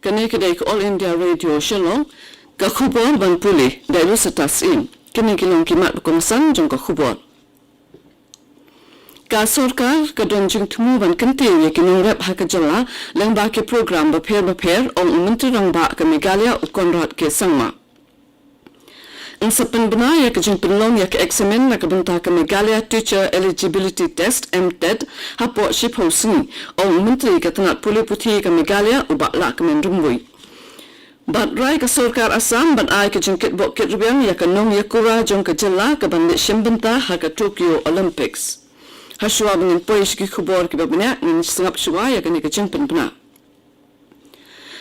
Kani kedai All India Radio Shillong ka khubor ban puli dailu setas in kini kilong kimat bukomsan jong ka khubor ka sarkar ka donjing tumu ban kentiu ye kinong rep ha ka jala lengba ke program bapher ong menteri rang ba ka Meghalaya ukonrat ke sangma in sepen bena ya ke jing penlong ya ke examen na ke benta ke Meghalaya Teacher Eligibility Test MTET hapo ship hosni ong menteri ka tanat puli puthi ke Meghalaya ubak la ke mendrumui bat rai ke sarkar Assam ban ai ke jing kit bok kit rubiang ya ke nong ya kura jong ke jela ke bandit shimbenta ha ke Tokyo Olympics haswa bengin poish ki khubor ki babnya in singap shwa ya ke ni ke jing penbena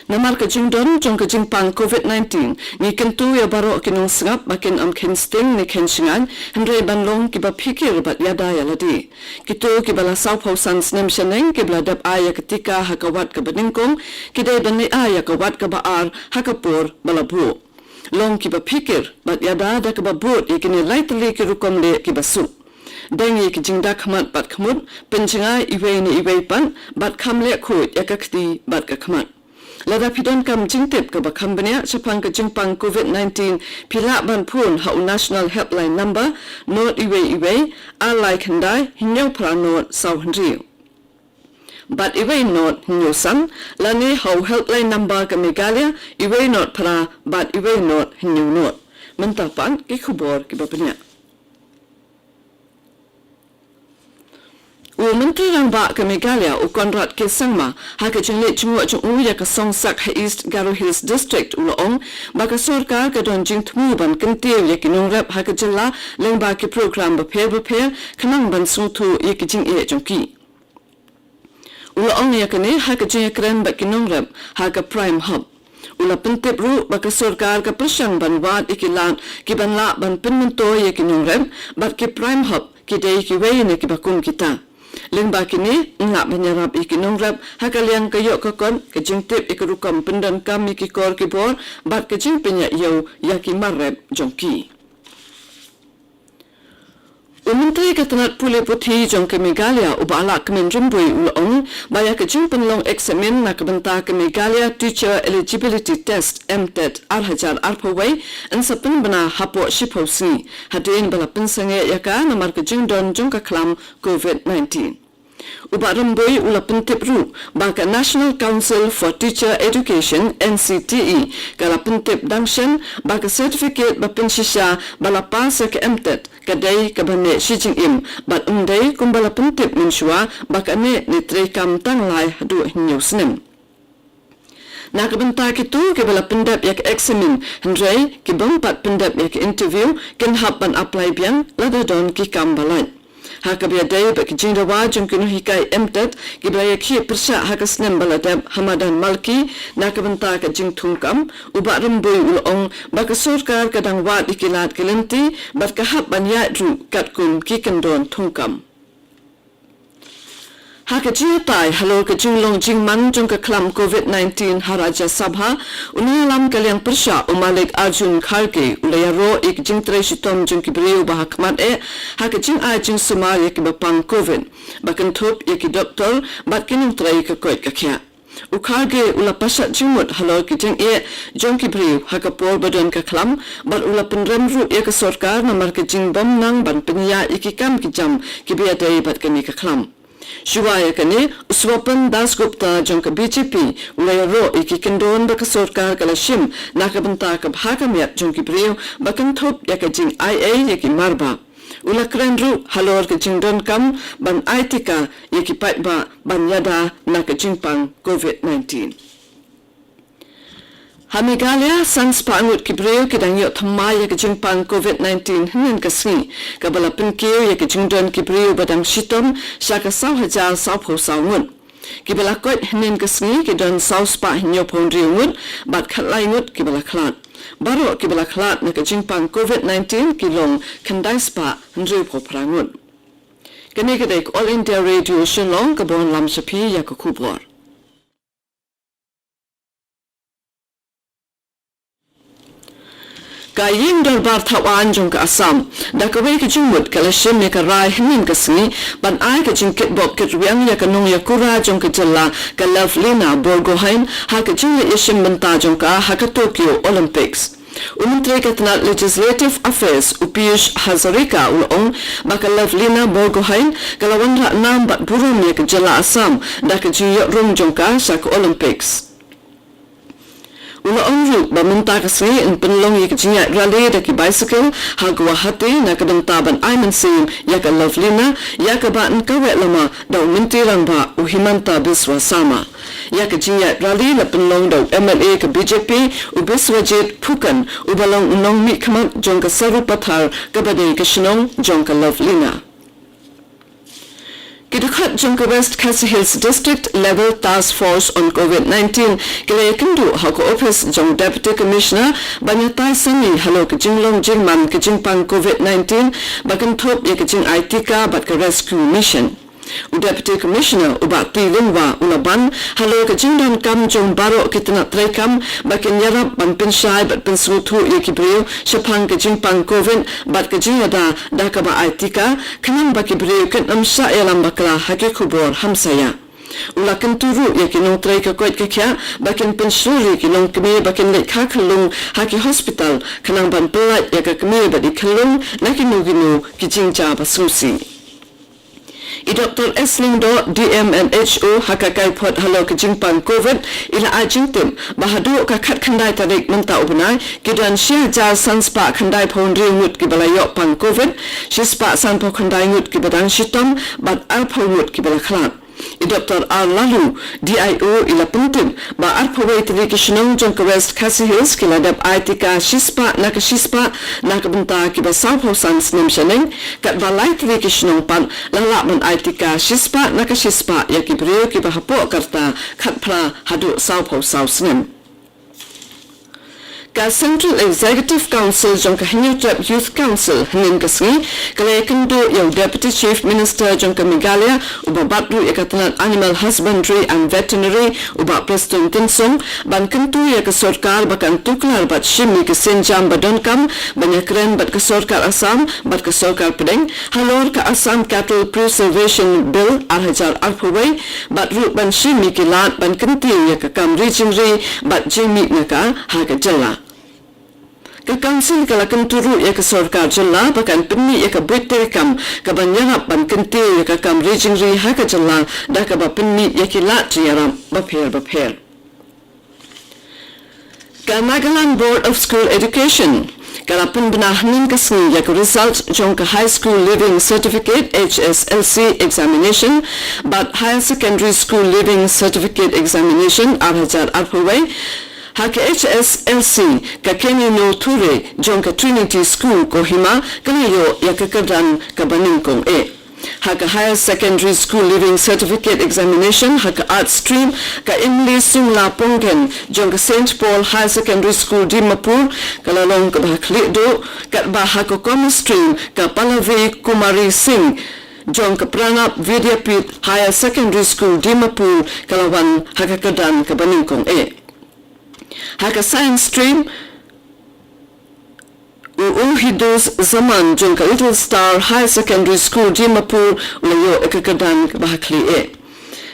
Namar kajing don jong kajing pang COVID-19 ni kentu ya baro kinong singap makin ken sting ni ken shingan hendrai banlong ki ba pikir bat yada ya ladi kitu ki bala sau pausan snem shaneng ki bala dap aya ketika hakawat ke beningkong ki dai bani aya kawat ke baar hakapur bala bu long ki ba pikir bat yada da ke ba but ikini lightly ki rukom le ki basu Dengi ki jingda khamat bat khamut penchinga iwe ni iwe pan bat khamle khut yakakti bat ka khamat Lada pidon kam jingtip ke bakam benya sepang ke jingpang COVID-19 pila ban pun hau national helpline number not iwe alai khandai hinyo pra not sau hendriu but iwe not hinyo san lani hau helpline number ke Meghalaya iwe not pra but iwe not hinyo not mentapan ke khubor ke bapenya Menteri rang ba ke Meghalaya ukonrat ke sangma ha ke jinglet jungwa jung ya ke Songsak East Garo Hills District ulong ba ke sarkar ke don jing thmu ban kentiu ya ke nongrap ha ke jilla lengba ke program ba phe khanang ban suthu ya ke jing e jongki ulong ya ke ne ha ke jing kren ba ke nongrap ha ke prime hub ula pentip ru ba ke sarkar ke persang ban wat ikilan ki ban la ban penmento ya ke nongrap ba ke prime hub ki dei ki we ne ki bakun kita Lengba kini ngak menyerap ikinong rap hakaliang kayok kakon kejingtip ikerukam pendan kami kikor kibor bat kejing penyak yau yaki marep jongki. Menteri Ketenat Puli Putih jong ke Meghalaya ubala kemenjembui ulong baya kejing penlong eksamen nak benta ke Meghalaya Teacher Eligibility Test MTET arhajar arpawai en sepen bena hapo shiphosi hadin bala pensange yaka namar kejing don jong ke klam COVID-19 Ubaramboi ula pentip ru baka National Council for Teacher Education NCTE kala pentip dangshan baka certificate ba pensisya bala pas ke MTET kadai kabane shijing im bat umdai kumbala pentip menshua baka ne nitrekam tanglai hadu hinyo snem Nakabenta kitu ke bala pendap yak examen hendrai ki bompat pendap yak interview ken hapan apply biang lada don ki kambalan Hakabia day bak jinda wajung kinu hikai MTET gibaya ki persya hakasnem baladab Hamadan Malki nakabenta ka jing tungkam ubak rembui ulong baka sarkar kadang wat ikilat kelenti bat kahap banya dru katkun kikendon tungkam Haka jiatai halo ke jinglong jingman jong ke klam COVID-19 haraja sabha unalam kaliang persya umalik Arjun Kharge ulayaro ik jingtre shitom jong kibriu bahakmat haka jing a jing sumar yaki bapang COVID bakan thup yaki doktor bat kinung trai ke koit kakya Ukharge ula pasat jingmut halo ke jing jong kibriu haka por badon ke klam bat ula penremru ya ke sarkar namar ke jing bom nang ban penya ikikam kijam kibiadai bat kani ke klam Shivaya kani uswapan Das Gupta jong ka BJP ulay ro ikikendon baka sarkar kala shim nakabenta ka bhakamyat jong ki priyo bakan thop yaka jing IA yaki marba ula krenru halor ka jing don kam ban aitika yaki paitba ban yada naka jing pang COVID-19 Meghalaya sans pangut kibriu kidang yo thamai ya kejing pang COVID-19 hnen kasni kabala penkiu ya kejing don kibriu badang shitom syaka saw hajar saw pho sawngun kibala kot hnen kasni kidon saw spa hinyo pondri ngut bat khatlai ngut kibala khlat baro kibala khlat na kejing pang COVID-19 kilong khandai spa hendri pho prangut kani kedek All India Radio Shillong kabon lam sapi ya kubor Kaying darbar tawan jong ka Assam dakaway ka jingmut kalashim ya ka rai hinin kasngi ban ay ka jingkit bok ka riyang ya kanong ya kura jong ka jalla ka Lovelina Borgohain ha ka jing ya ishim banta jong ka ha ka Tokyo Olympics. Umantri Katna Legislative Affairs Upish Hazarika ulong baka Lovelina Borgohain kalawan ra nam bat burum ya ka jalla Assam da ka jing ya rum jong ka sa ka Olympics. Ulong ru bamunta kasi in penlong ya kajinya rally da ki bicycle hagwa hati na kadang taban aiman sim ya ka Lovelina ya ka ba an kawet lama daw mintirang ba uhimanta biswa sama ya kajinya rally la penlong daw MLA ka BJP ubiswajit pukan ubalong unong mi kamat jong ka sarupathar kabade ka shinong jong ka Lovelina. Kidukat Jungka West Khasi Hills District Level Task Force on COVID-19 kaya kendu hako office jong Deputy Commissioner banyatai sani halo kejinglong jingman kejingpang COVID-19 bakan top ya kejing ITK bat ke rescue mission. Deputy Commissioner ubat tilingwa ulaban halo kejingdan kam jong barok kitna trekam bakin yarap ban pinsyai bat pinsutu ya kibriyo syapang kejingpang COVID bat kejingada dakaba ITK kanang bakibriyo ken amsya yalam bakla haki kubor hamsaya. Ulakan turu ya kinong tray ka kwait kakya bakin pensuri kinong kami bakin lekha kalung haki hospital kanang ban pelat ya ka kami badi kalung na kinuginu kijingja basusi. Dr. Eslindo DMNHO hakakai pot halo kejingpang COVID ila ajingtim bahadu ka khat khandai tarik menta ubnai kidan shia ja sanspa khandai phon ringut ki balayok pang COVID shispa sanpo khandai ngut ki badang shitam bat alpho ngut ki balakhat. Dr. R. Lalu, DIO ila pentim ba arpaway trikishnong jong West Khasi Hills kiladap ITK shispa nakabenta kiba South Sans nimshaneng kat balay trikishnong pan lalakman ITK shispa ya kibriyo kiba hapo karta kat pra hadu South nim. Ka Central Executive Council jong ka Hinutep Youth Council hinin kasngi kala kendo yung Deputy Chief Minister jong ka Meghalaya uba batru ikatanan Animal Husbandry and Veterinary uba Preston Tinsong ban kento ya ka sorkar bakan tuklar bat shimi ka Sinjam badonkam banyakren bat ka sorkar Assam bat ka sorkar Pedeng halor ka Assam Cattle Preservation Bill arhajar arpaway bat ru ban shimi ki lat ban kento ya ka kam regionry bat jimi naka haga jala. Ka council kala kenturu ya ka sorkar jalla bakan penni ya ka British kam ka banyarap ban kente ya ka kam regionry ha ka jalla da ka ba penni ya ki lat yaram bapher. Ka Nagaland Board of School Education kala penbenahanan kasni ya ka result jong ka High School Living Certificate HSLC examination but Higher Secondary School Living Certificate examination arhajar arpaway haka HSLC ka Kenny No Ture jong ka Trinity School Kohima kanayo ya kakadan ka Baningkong haka Higher Secondary School Living Certificate examination haka Art Stream ka Imli Sungla Pongken jong ka St. Paul Higher Secondary School Dimapur kalalong ka Bahaklido kat haka Common Stream ka Pallavi Kumari Singh jong ka Pranap Vidyapit Higher Secondary School Dimapur kalawan haka kadan ka Baningkong haka Science Stream Uhidus Zaman jong ka Little Star High Secondary School Dimapur ulayo ikakadan bahakli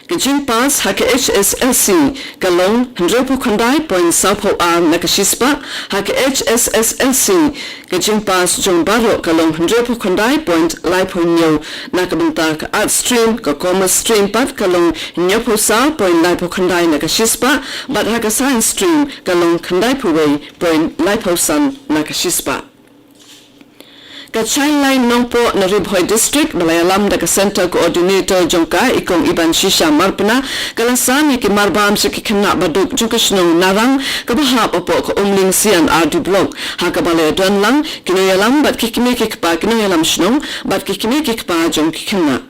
Kajing pas haka HSLC kalong 100 khandai point sapho ang nakashispa haka HSSLC kajing pas jong baro kalong 100 khandai point laipo nyo nakabenta ka Art Stream ka Commerce Stream pat kalong nyopo sa point laipo khandai nakashispa but haka Science Stream kalong khandai puway point laipo san nakashispa. Ka Childline Nongpo na Ribhoy District Malayalam daga Center Coordinator jongka ikong Iban Shisha Marpana kalasani ki marbam sa kikana baduk jongka sinong narang kabahap opo ka umling siyan RD Block haka balaya doan lang kinayalam bat kikime kikpa kinayalam sinong bat kikime kikpa jong kikana.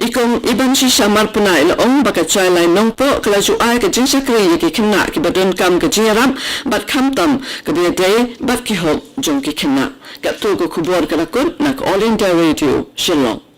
Ikong Iban Shisha Marpana ilaong baka Childline Nongpo kalaju ay ka jinsakri yaki kina ki badun kam ka jinyaram bat kamtam kabiyaday bat kihok jong kikana. Kat tugo kubor kalakun nak All India Radio, Shillong.